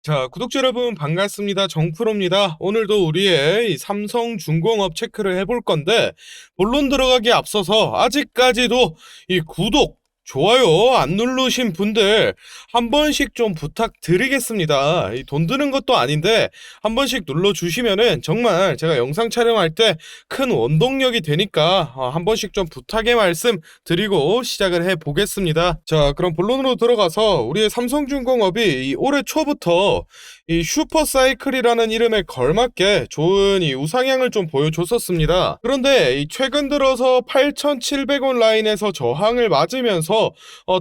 자, 구독자 여러분 반갑습니다. 정프로입니다. 오늘도 우리의 이 삼성중공업 체크를 해볼 건데, 본론 들어가기에 앞서서 아직까지도 이 구독, 좋아요 안 누르신 분들 한 번씩 좀 부탁드리겠습니다. 돈 드는 것도 아닌데 한 번씩 눌러주시면은 정말 제가 영상 촬영할 때 큰 원동력이 되니까 한 번씩 좀 부탁의 말씀 드리고 시작을 해보겠습니다. 자, 그럼 본론으로 들어가서 우리의 삼성중공업이 이 올해 초부터 이 슈퍼사이클이라는 이름에 걸맞게 좋은 이 우상향을 좀 보여줬었습니다. 그런데 이 최근 들어서 8,700원 라인에서 저항을 맞으면서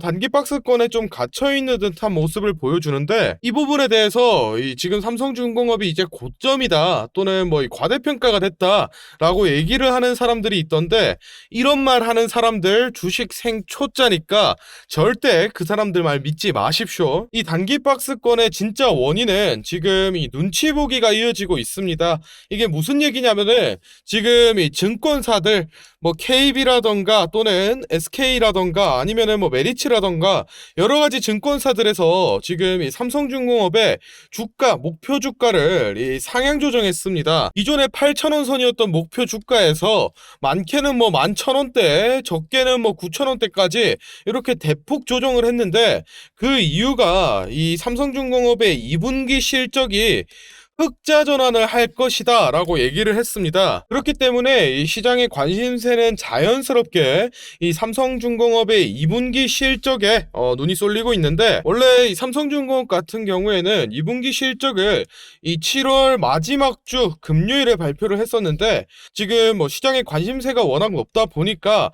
단기 박스권에 좀 갇혀있는 듯한 모습을 보여주는데, 이 부분에 대해서 지금 삼성중공업이 이제 고점이다 또는 뭐 과대평가가 됐다 라고 얘기를 하는 사람들이 있던데, 이런 말 하는 사람들 주식 생초짜니까 절대 그 사람들 말 믿지 마십시오. 이 단기 박스권의 진짜 원인은 지금 이 눈치 보기가 이어지고 있습니다. 이게 무슨 얘기냐면은 지금 이 증권사들 뭐 KB라던가 또는 SK라던가 아니면은 뭐 메리츠라던가 여러 가지 증권사들에서 지금 이 삼성중공업의 주가 목표 주가를 이 상향 조정했습니다. 이전에 8,000원 선이었던 목표 주가에서 많게는 뭐 11,000원대, 적게는 뭐 9,000원대까지 이렇게 대폭 조정을 했는데, 그 이유가 이 삼성중공업의 2분기 실적이 흑자 전환을 할 것이다 라고 얘기를 했습니다. 그렇기 때문에 이 시장의 관심세는 자연스럽게 이 삼성중공업의 2분기 실적에 눈이 쏠리고 있는데, 원래 이 삼성중공업 같은 경우에는 2분기 실적을 이 7월 마지막 주 금요일에 발표를 했었는데, 지금 뭐 시장의 관심세가 워낙 높다 보니까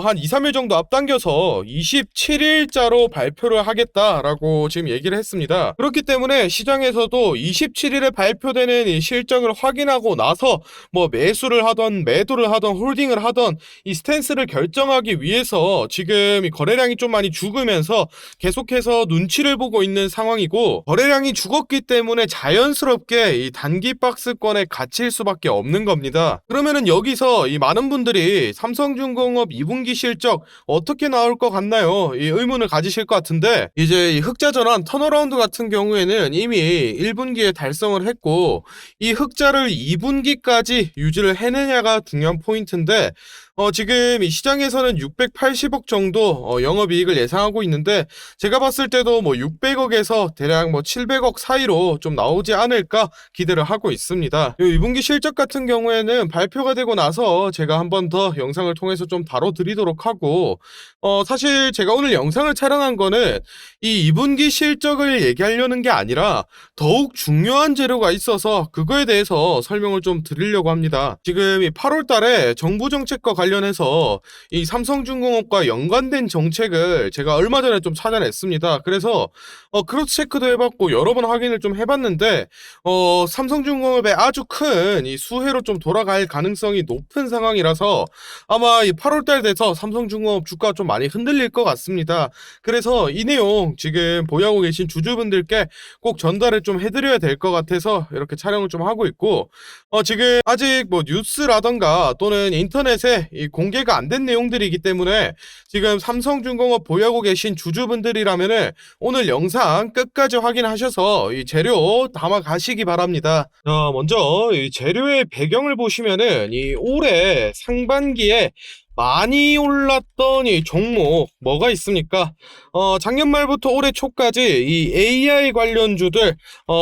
한 2, 3일 정도 앞당겨서 27일자로 발표를 하겠다라고 지금 얘기를 했습니다. 그렇기 때문에 시장에서도 27일에 발표되는 이 실적을 확인하고 나서 뭐 매수를 하던 매도를 하던 홀딩을 하던 이 스탠스를 결정하기 위해서 지금 이 거래량이 좀 많이 죽으면서 계속해서 눈치를 보고 있는 상황이고, 거래량이 죽었기 때문에 자연스럽게 이 단기 박스권에 갇힐 수밖에 없는 겁니다. 그러면은 여기서 이 많은 분들이 삼성중공업 2분기 실적 어떻게 나올 것 같나요? 이 의문을 가지실 것 같은데, 이제 이 흑자 전환 턴어라운드 같은 경우에는 이미 1분기에 달성을 했고, 이 흑자를 2분기까지 유지를 해내냐가 중요한 포인트인데, 지금 이 시장에서는 680억 정도 영업이익을 예상하고 있는데, 제가 봤을 때도 뭐 600억에서 대략 뭐 700억 사이로 좀 나오지 않을까 기대를 하고 있습니다. 이 2분기 실적 같은 경우에는 발표가 되고 나서 제가 한 번 더 영상을 통해서 좀 다뤄드리도록 하고, 사실 제가 오늘 영상을 촬영한 거는 이 2분기 실적을 얘기하려는 게 아니라 더욱 중요한 재료가 있어서 그거에 대해서 설명을 좀 드리려고 합니다. 지금 이 8월 달에 정부 정책과 관련해서 이 삼성중공업과 연관된 정책을 제가 얼마 전에 좀 찾아냈습니다. 그래서 크로스 체크도 해봤고 여러 번 확인을 좀 해봤는데, 삼성중공업의 아주 큰 이 수혜로 좀 돌아갈 가능성이 높은 상황이라서 아마 이 8월 달 돼서 삼성중공업 주가 좀 많이 흔들릴 것 같습니다. 그래서 이 내용 지금 보유하고 계신 주주분들께 꼭 전달을 좀 해드려야 될 것 같아서 이렇게 촬영을 좀 하고 있고, 지금 아직 뭐 뉴스라던가 또는 인터넷에 이 공개가 안 된 내용들이기 때문에 지금 삼성중공업 보유하고 계신 주주분들이라면은 오늘 영상 끝까지 확인하셔서 이 재료 담아 가시기 바랍니다. 자, 먼저 이 재료의 배경을 보시면은 이 올해 상반기에 많이 올랐던 이 종목 뭐가 있습니까? 작년 말부터 올해 초까지 이 AI 관련주들,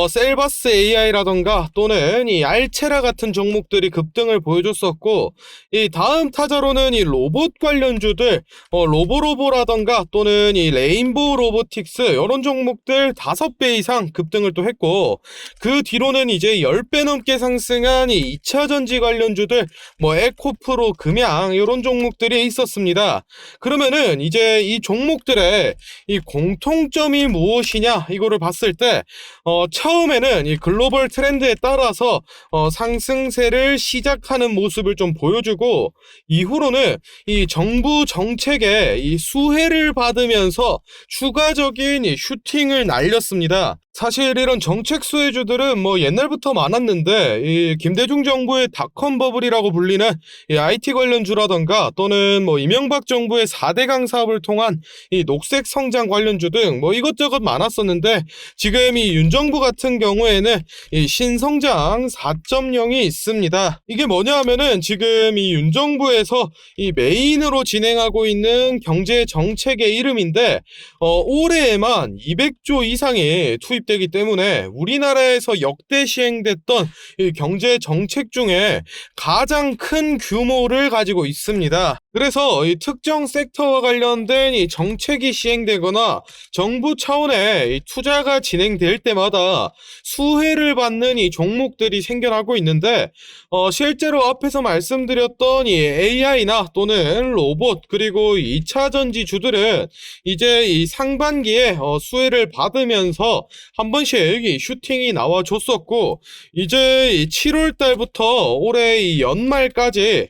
셀바스 AI라던가 또는 이 알체라 같은 종목들이 급등을 보여줬었고, 이 다음 타자로는 이 로봇 관련주들, 로보로보라던가 또는 이 레인보우 로보틱스 이런 종목들 5배 이상 급등을 또 했고, 그 뒤로는 이제 10배 넘게 상승한 이 2차전지 관련주들, 뭐 에코프로, 금양 이런 종목들이 있었습니다. 그러면은 이제 이 종목들의 이 공통점이 무엇이냐 이거를 봤을 때, 처음에는 이 글로벌 트렌드에 따라서 상승세를 시작하는 모습을 좀 보여주고, 이후로는 이 정부 정책에 이 수혜를 받으면서 추가적인 이 슈팅을 날렸습니다. 사실 이런 정책 수혜주들은 뭐 옛날부터 많았는데 이 김대중 정부의 닷컴 버블이라고 불리는 이 IT 관련주라던가 또는 뭐 이명박 정부의 4대강 사업을 통한 이 녹색 성장 관련주 등 뭐 이것저것 많았었는데 지금 이 윤 정부 같은 경우에는 이 신성장 4.0이 있습니다. 이게 뭐냐 하면은 지금 이 윤 정부에서 이 메인으로 진행하고 있는 경제 정책의 이름인데 올해에만 200조 이상이 투입되기 때문에 우리나라에서 역대 시행됐던 이 경제 정책 중에 가장 큰 규모를 가지고 있습니다. 그래서 이 특정 섹터와 관련된 이 정책이 시행되거나 정부 차원의 이 투자가 진행될 때마다 수혜를 받는 이 종목들이 생겨나고 있는데 실제로 앞에서 말씀드렸던 이 AI나 또는 로봇 그리고 2차 전지주들은 이제 이 상반기에 수혜를 받으면서 한 번씩 이 슈팅이 나와줬었고 이제 이 7월 달부터 올해 이 연말까지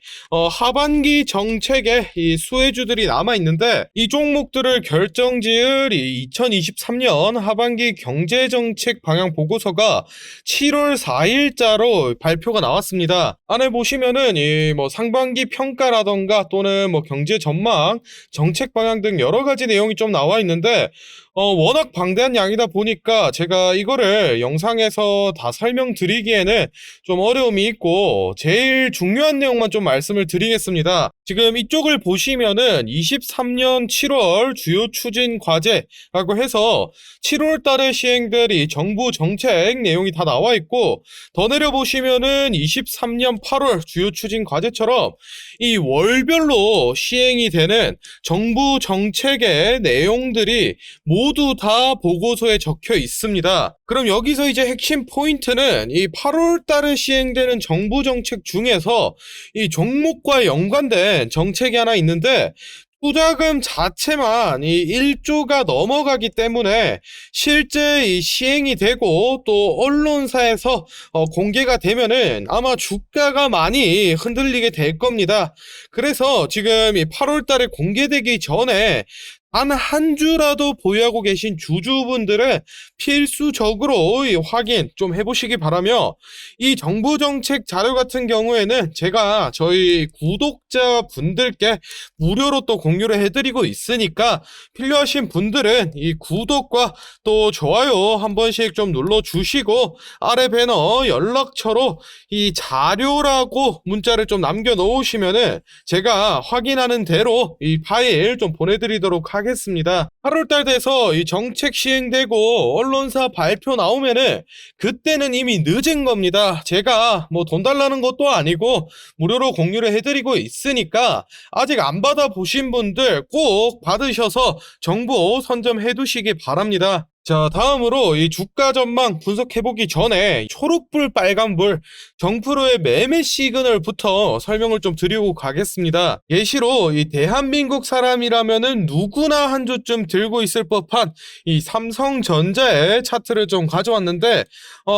하반기 정책에 이 수혜주들이 남아 있는데 이 종목들을 결정지을 이 2023년 하반기 경제정책 방향 보고서가 7월 4일자로 발표가 나왔습니다. 안에 보시면은 이 뭐 상반기 평가라던가 또는 뭐 경제 전망, 정책 방향 등 여러 가지 내용이 좀 나와 있는데 워낙 방대한 양이다 보니까 제가 이거를 영상에서 다 설명드리기에는 좀 어려움이 있고 제일 중요한 내용만 좀 말씀을 드리겠습니다. 지금 이쪽을 보시면은 23년 7월 주요 추진 과제라고 해서 7월 달에 시행될 이 정부 정책 내용이 다 나와 있고 더 내려 보시면은 23년 8월 주요 추진 과제처럼 이 월별로 시행이 되는 정부 정책의 내용들이 모두 다 보고서에 적혀 있습니다. 그럼 여기서 이제 핵심 포인트는 이 8월 달에 시행되는 정부 정책 중에서 이 종목과 연관된 정책이 하나 있는데 투자금 자체만 이 1조가 넘어가기 때문에 실제 이 시행이 되고 또 언론사에서 공개가 되면은 아마 주가가 많이 흔들리게 될 겁니다. 그래서 지금 이 8월 달에 공개되기 전에 단 한 주라도 보유하고 계신 주주분들은 필수적으로 이 확인 좀 해보시기 바라며 이 정부 정책 자료 같은 경우에는 제가 저희 구독자분들께 무료로 또 공유를 해드리고 있으니까 필요하신 분들은 이 구독과 또 좋아요 한 번씩 좀 눌러주시고 아래 배너 연락처로 이 자료라고 문자를 좀 남겨놓으시면은 제가 확인하는 대로 이 파일 좀 보내드리도록 하겠습니다. 8월달 돼서 이 정책 시행되고 언론사 발표 나오면은 그때는 이미 늦은 겁니다. 제가 뭐 돈 달라는 것도 아니고 무료로 공유를 해드리고 있으니까 아직 안 받아보신 분들 꼭 받으셔서 정보 선점해 두시기 바랍니다. 자, 다음으로 이 주가 전망 분석해보기 전에 초록불 빨간불 정프로의 매매 시그널부터 설명을 좀 드리고 가겠습니다. 예시로 이 대한민국 사람이라면은 누구나 한 주쯤 들고 있을 법한 이 삼성전자의 차트를 좀 가져왔는데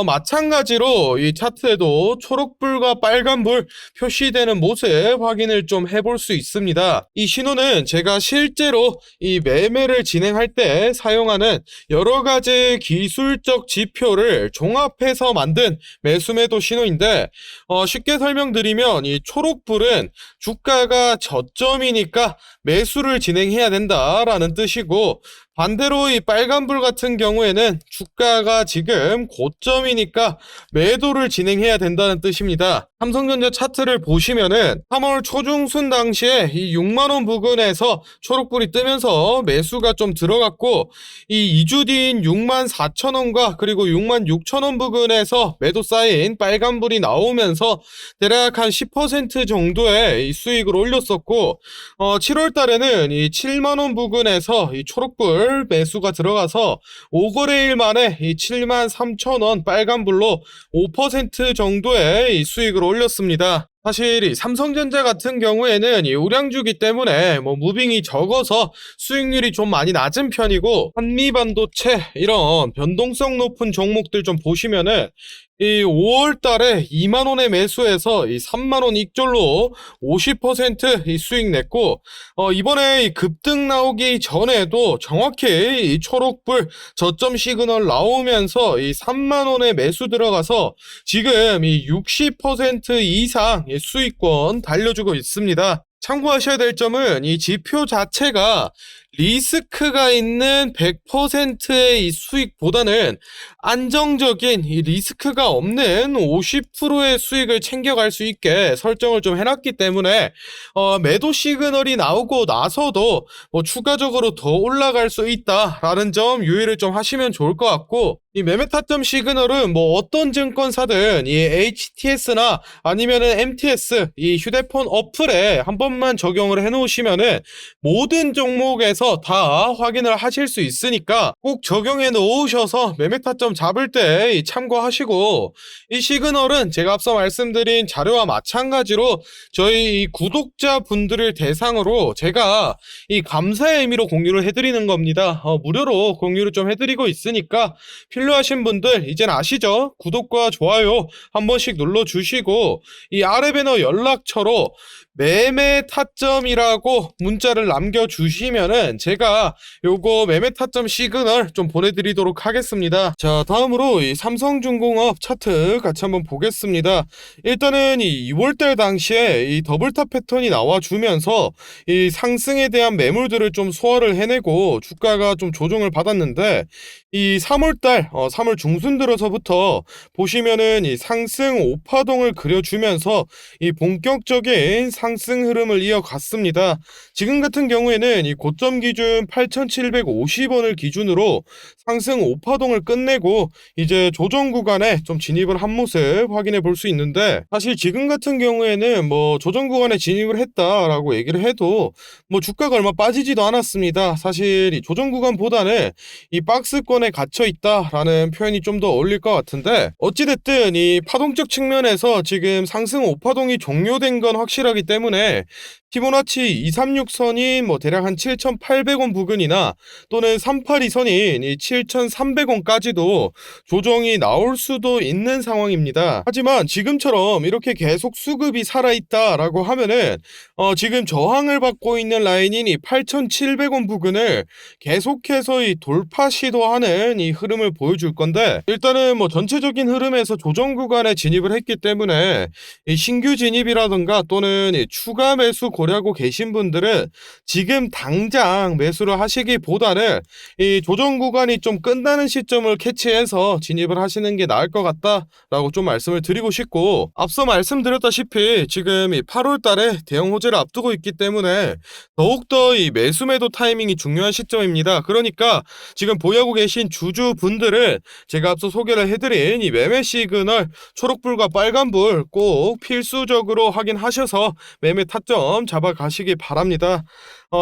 마찬가지로 이 차트에도 초록불과 빨간불 표시되는 모습 확인을 좀 해볼 수 있습니다. 이 신호는 제가 실제로 이 매매를 진행할 때 사용하는 여러 가지 기술적 지표를 종합해서 만든 매수매도 신호인데 쉽게 설명드리면 이 초록불은 주가가 저점이니까 매수를 진행해야 된다라는 뜻이고 반대로 이 빨간불 같은 경우에는 주가가 지금 고점이니까 매도를 진행해야 된다는 뜻입니다. 삼성전자 차트를 보시면은 3월 초중순 당시에 이 6만원 부근에서 초록불이 뜨면서 매수가 좀 들어갔고 이 2주 뒤인 6만 4천원과 그리고 6만 6천원 부근에서 매도 쌓인 빨간불이 나오면서 대략 한 10% 정도의 이 수익을 올렸었고 7월 달에는 이 7만원 부근에서 이 초록불 매수가 들어가서 5거래일 만에 이 7만 3천원 빨간불로 5% 정도의 이 수익을 올렸습니다. 사실 이 삼성전자 같은 경우에는 이 우량주기 때문에 뭐 무빙이 적어서 수익률이 좀 많이 낮은 편이고, 한미반도체 이런 변동성 높은 종목들 좀 보시면은 이 5월 달에 2만 원에 매수해서 이 3만 원 익절로 50%이 수익 냈고, 이번에 이 급등 나오기 전에도 정확히 이 초록불 저점 시그널 나오면서 이 3만 원에 매수 들어가서 지금 이 60% 이상 의 수익권 달려주고 있습니다. 참고하셔야 될 점은 이 지표 자체가 리스크가 있는 100%의 이 수익보다는 안정적인 이 리스크가 없는 50%의 수익을 챙겨갈 수 있게 설정을 좀 해놨기 때문에 매도 시그널이 나오고 나서도 뭐 추가적으로 더 올라갈 수 있다라는 점 유의를 좀 하시면 좋을 것 같고, 이 매매 타점 시그널은 뭐 어떤 증권사든 이 HTS나 아니면은 MTS 이 휴대폰 어플에 한 번만 적용을 해 놓으시면은 모든 종목에서 다 확인을 하실 수 있으니까 꼭 적용해 놓으셔서 매매 타점 잡을 때 참고하시고, 이 시그널은 제가 앞서 말씀드린 자료와 마찬가지로 저희 이 구독자분들을 대상으로 제가 이 감사의 의미로 공유를 해드리는 겁니다. 무료로 공유를 좀 해드리고 있으니까 필요하신 분들 이젠 아시죠? 구독과 좋아요 한 번씩 눌러주시고, 이 아래 배너 연락처로 매매 타점이라고 문자를 남겨주시면은 제가 요거 매매 타점 시그널 좀 보내드리도록 하겠습니다. 자, 다음으로 이 삼성중공업 차트 같이 한번 보겠습니다. 일단은 이 2월달 당시에 이 더블탑 패턴이 나와주면서 이 상승에 대한 매물들을 좀 소화를 해내고 주가가 좀 조정을 받았는데, 이 3월달 3월 중순 들어서부터 보시면은 이 상승 오파동을 그려주면서 이 본격적인 상승 흐름을 이어갔습니다. 지금 같은 경우에는 이 고점 기준 8,750원을 기준으로 상승 오파동을 끝내고 이제 조정 구간에 좀 진입을 한 모습 확인해 볼 수 있는데, 사실 지금 같은 경우에는 뭐 조정 구간에 진입을 했다라고 얘기를 해도 뭐 주가가 얼마 빠지지도 않았습니다. 사실 이 조정 구간보다는 이 박스권에 갇혀 있다라는 표현이 좀 더 어울릴 것 같은데, 어찌됐든 이 파동적 측면에서 지금 상승 오파동이 종료된 건 확실하기 때문에 피보나치 236선인 뭐 대략 한 7,800원 부근이나 또는 382선인 이 7,300원까지도 조정이 나올 수도 있는 상황입니다. 하지만 지금처럼 이렇게 계속 수급이 살아있다라고 하면은 지금 저항을 받고 있는 라인인 이 8,700원 부근을 계속해서 이 돌파 시도하는 이 흐름을 보여줄 건데, 일단은 뭐 전체적인 흐름에서 조정 구간에 진입을 했기 때문에 이 신규 진입이라든가 또는 이 추가 매수 고려하고 계신 분들은 지금 당장 매수를 하시기보다는 이 조정 구간이 좀 끝나는 시점을 캐치해서 진입을 하시는 게 나을 것 같다라고 좀 말씀을 드리고 싶고, 앞서 말씀드렸다시피 지금 이 8월 달에 대형 호재를 앞두고 있기 때문에 더욱더 이 매수 매도 타이밍이 중요한 시점입니다. 그러니까 지금 보유하고 계신 주주분들은 제가 앞서 소개를 해드린 이 매매 시그널 초록불과 빨간불 꼭 필수적으로 확인하셔서 매매 타점 잡아가시기 바랍니다.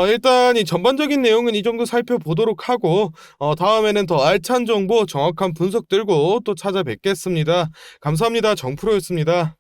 일단 이 전반적인 내용은 이 정도 살펴보도록 하고 다음에는 더 알찬 정보 정확한 분석 들고 또 찾아뵙겠습니다. 감사합니다. 정프로였습니다.